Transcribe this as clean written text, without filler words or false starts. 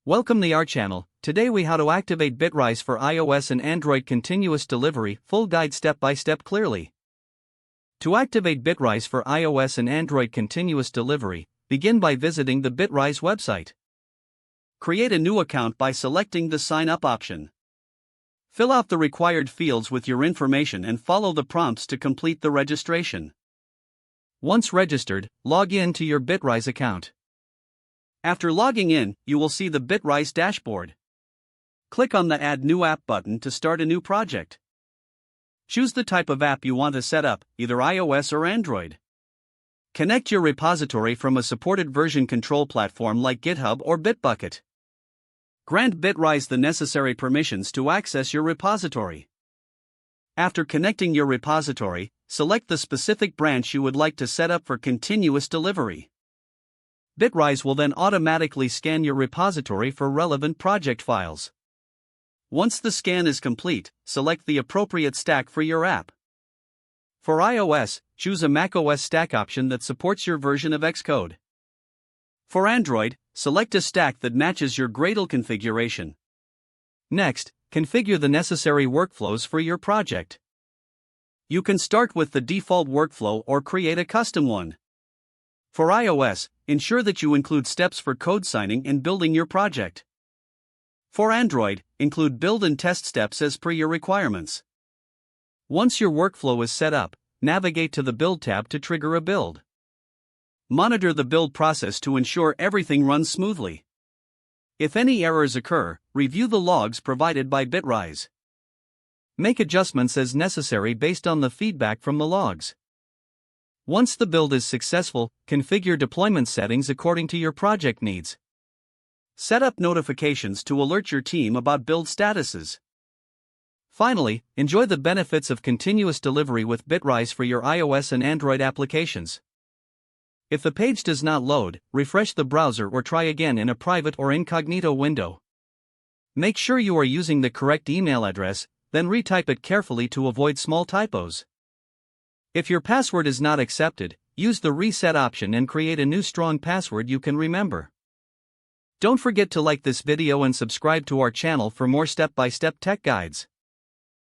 Welcome to our channel. Today we how to activate Bitrise for iOS and Android continuous delivery, full guide step by step clearly. To activate Bitrise for iOS and Android continuous delivery, begin by visiting the Bitrise website. Create a new account by selecting the sign up option. Fill out the required fields with your information and follow the prompts to complete the registration. Once registered, log in to your Bitrise account. After logging in, you will see the Bitrise dashboard. Click on the Add New App button to start a new project. Choose the type of app you want to set up, either iOS or Android. Connect your repository from a supported version control platform like GitHub or Bitbucket. Grant Bitrise the necessary permissions to access your repository. After connecting your repository, select the specific branch you would like to set up for continuous delivery. Bitrise will then automatically scan your repository for relevant project files. Once the scan is complete, select the appropriate stack for your app. For iOS, choose a macOS stack option that supports your version of Xcode. For Android, select a stack that matches your Gradle configuration. Next, configure the necessary workflows for your project. You can start with the default workflow or create a custom one. For iOS, ensure that you include steps for code signing and building your project. For Android, include build and test steps as per your requirements. Once your workflow is set up, navigate to the Build tab to trigger a build. Monitor the build process to ensure everything runs smoothly. If any errors occur, review the logs provided by Bitrise. Make adjustments as necessary based on the feedback from the logs. Once the build is successful, configure deployment settings according to your project needs. Set up notifications to alert your team about build statuses. Finally, enjoy the benefits of continuous delivery with Bitrise for your iOS and Android applications. If the page does not load, refresh the browser or try again in a private or incognito window. Make sure you are using the correct email address, then retype it carefully to avoid small typos. If your password is not accepted, use the reset option and create a new strong password you can remember. Don't forget to like this video and subscribe to our channel for more step-by-step tech guides.